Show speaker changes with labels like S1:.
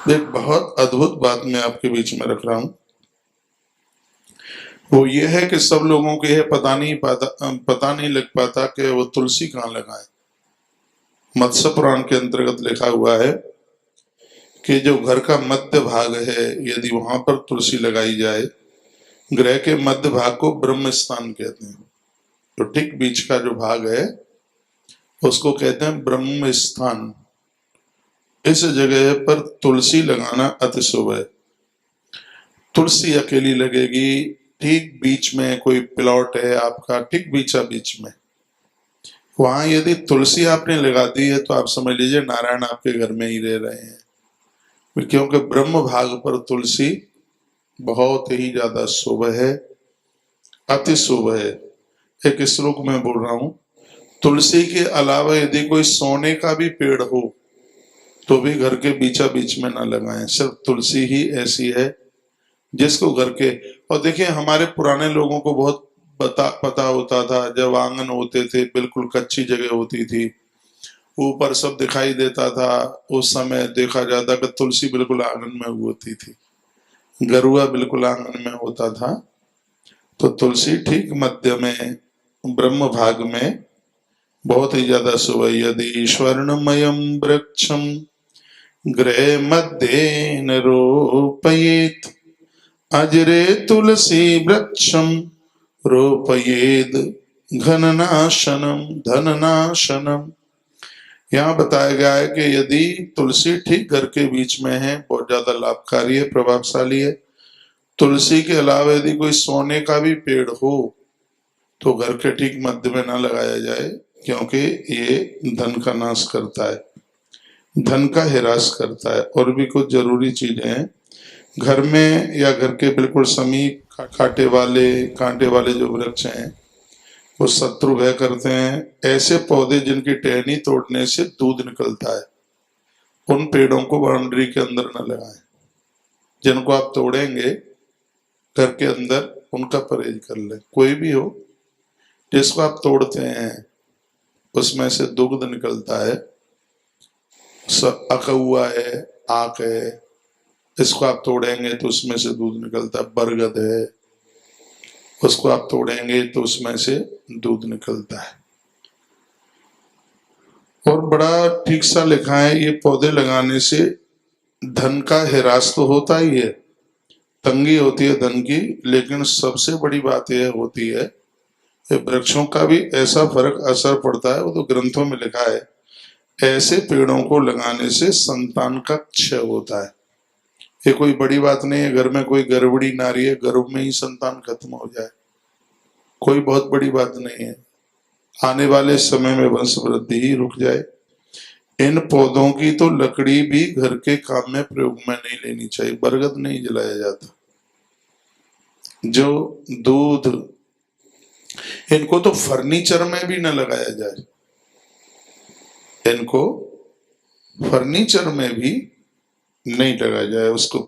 S1: एक बहुत अद्भुत बात मैं आपके बीच में रख रहा हूं। वो ये है कि सब लोगों को यह पता नहीं लग पाता कि वो तुलसी कहाँ लगाए। मत्स्य पुराण के अंतर्गत लिखा हुआ है कि जो घर का मध्य भाग है, यदि वहां पर तुलसी लगाई जाए, गृह के मध्य भाग को ब्रह्म स्थान कहते हैं। तो ठीक बीच का जो भाग है उसको कहते हैं ब्रह्म स्थान। इस जगह पर तुलसी लगाना अति शुभ है। तुलसी अकेली लगेगी, ठीक बीच में कोई प्लॉट है आपका, ठीक बीचा बीच में, वहां यदि तुलसी आपने लगा दी है तो आप समझ लीजिए नारायण आपके घर में ही रह रहे हैं। क्योंकि ब्रह्म भाग पर तुलसी बहुत ही ज्यादा शुभ है, अति शुभ है। एक श्लोक में बोल रहा हूं, तुलसी के अलावा यदि कोई सोने का भी पेड़ हो तो भी घर के बीचा बीच में ना लगाएं। सिर्फ तुलसी ही ऐसी है जिसको घर के, और देखिए हमारे पुराने लोगों को बहुत पता होता था, जब आंगन होते थे बिल्कुल कच्ची जगह होती थी, ऊपर सब दिखाई देता था, उस समय देखा जाता कि तुलसी बिल्कुल आंगन में होती थी, गरुआ बिल्कुल आंगन में होता था। तो तुलसी ठीक मध्य में ब्रह्म भाग में बहुत ही ज्यादा शुभ है। यदि स्वर्णमयम वृक्षम गृह मध्य न रोपयेत अजरे तुलसी वृक्षम रोपयेद घननाशनम धननाशनम। यहाँ बताया गया है कि यदि तुलसी ठीक घर के बीच में है, बहुत ज्यादा लाभकारी है, प्रभावशाली है। तुलसी के अलावा यदि कोई सोने का भी पेड़ हो तो घर के ठीक मध्य में ना लगाया जाए, क्योंकि ये धन का नाश करता है, धन का हिरास करता है। और भी कुछ जरूरी चीजें हैं घर में या घर के बिल्कुल समीप, कांटे वाले जो वृक्ष हैं वो शत्रु भय करते हैं। ऐसे पौधे जिनकी टहनी तोड़ने से दूध निकलता है, उन पेड़ों को बाउंड्री के अंदर न लगाएं। जिनको आप तोड़ेंगे घर के अंदर, उनका परहेज कर लें। कोई भी हो जिसको आप तोड़ते हैं उसमें से दुग्ध निकलता है, अकहुआ है, आक है, इसको आप तोड़ेंगे तो उसमें से दूध निकलता है। बरगद है, उसको आप तोड़ेंगे तो उसमें से दूध निकलता है। और बड़ा ठीक सा लिखा है, ये पौधे लगाने से धन का हिरास तो होता ही है, तंगी होती है धन की, लेकिन सबसे बड़ी बात यह होती है कि वृक्षों का भी ऐसा फर्क असर पड़ता है। वो तो ग्रंथों में लिखा है, ऐसे पेड़ों को लगाने से संतान का क्षय होता है। ये कोई बड़ी बात नहीं है, घर में कोई गर्भवती नारी है, गर्भ में ही संतान खत्म हो जाए, कोई बहुत बड़ी बात नहीं है। आने वाले समय में वंश वृद्धि ही रुक जाए। इन पौधों की तो लकड़ी भी घर के काम में प्रयोग में नहीं लेनी चाहिए। बरगद नहीं जलाया जाता, जो दूध, इनको तो फर्नीचर में भी न लगाया जाए, इनको फर्नीचर में भी नहीं लगाया जाए। उसको